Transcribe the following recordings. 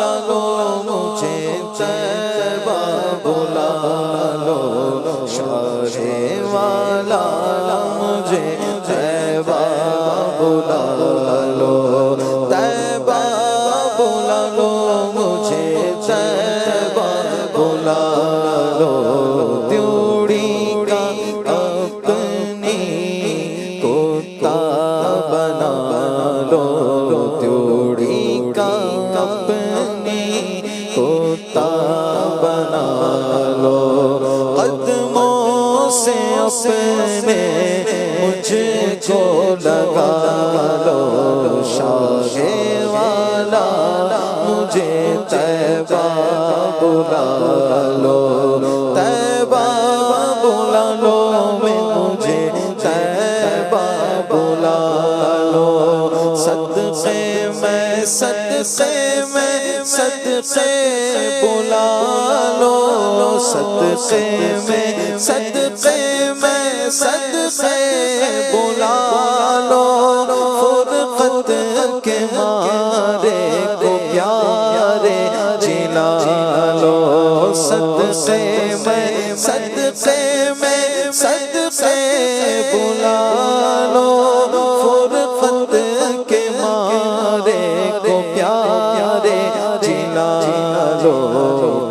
بلا لو مجھے طیبہ بلا لو شاہ والا مجھے طیبہ بلا لو طیبہ بلا لو مجھے طیبہ بلا لو تیوڑی کا اپنی کوتا بنا لو تیوڑی کا اپنی کوتا بنا لو قدموں سے اپنے مجھ کو لگا لو شاہ والا مجھے طیبہ بلا لو طیبہ بلا لو مجھے طیبہ بلا لو صدقے میں بلا لو صدقے میں بلا لو فرقت کے مارے کو پیارے جلا لو صدقے میں بلا لو فرقت کے مارے کو پیارے جلا لو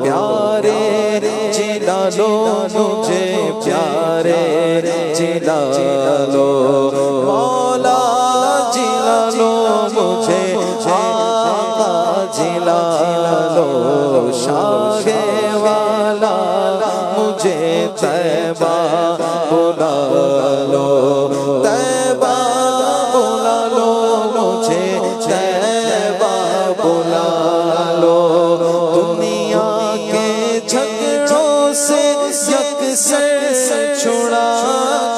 پیارے جلا لو مجھے پیارے جلا لو مولا جلا لو مجھے آقا جلا لو شاہ والا مجھے طیبہ بلا لو طیبہ بلا لو مجھے طیبہ بلا لو دنیا کے جھگڑوں سے یکسر چھڑا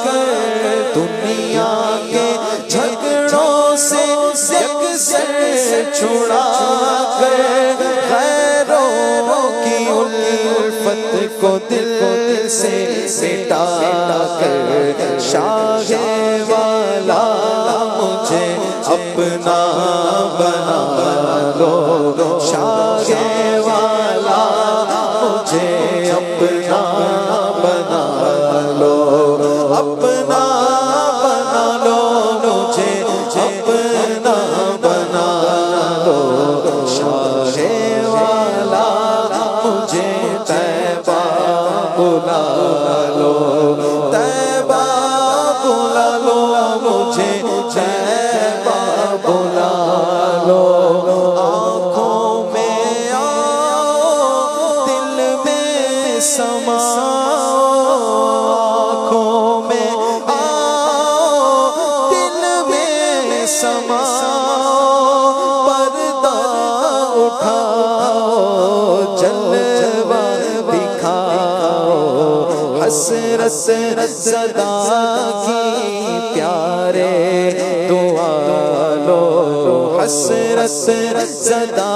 کر دنیا کے جھگڑوں سے یکسر چھڑا کر غیروں کی الفت کو دل سے مٹا کر شاہ والا مجھے اپنا بنا لو شاہ والا مجھے اپنا بنا لو اپنا بنا لو مجھے اپنا بنا لو شاہ والا مجھے طیبہ بلا لو طیبہ بلا لو مجھے طیبہ بلا لو آنکھوں میں آؤ دل میں سماؤ آنکھوں میں آؤ دل میں سماؤ پردہ اٹھاؤ جلوہ دکھاؤ حسرت زدہ کی پیارے دعا لو حسرت زدہ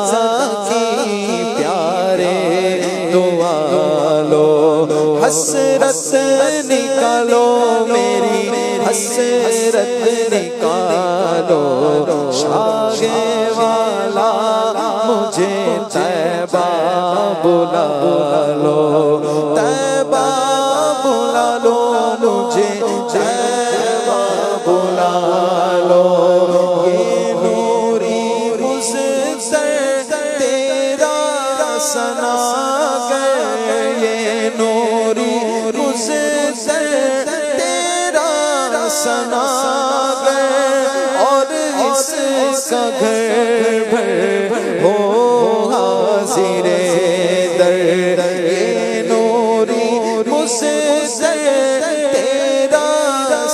کی پیارے دعا لو حسرت نکالو میری حسرت نکالو شاہ والا مجھے طیبہ بلا لو طیبہ بلا لو مجھے طیبہ بلا لو یہ نوری مزدر تیرا ثنا گر یہ نوری مزدر تیرا ثنا گر اور اس کا گھر بھر ہو حاضر در یہ نوری مزدر تیرا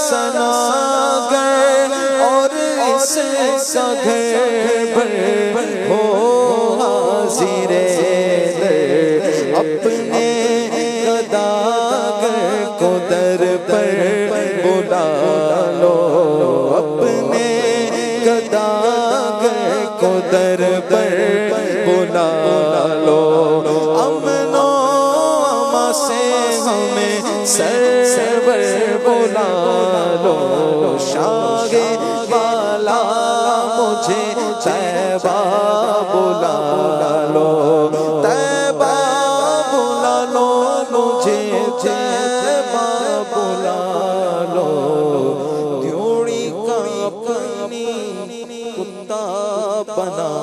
ثنا گر اور اس کا گھر بھر ہو حاضر در اپنے گداگر کو در پر بلا لو اپنے گداگر کو در پر بلا لو امن و امان سے ہمیں سرور بلا لو شاہ والا مجھے طیبہ بلا لو بنا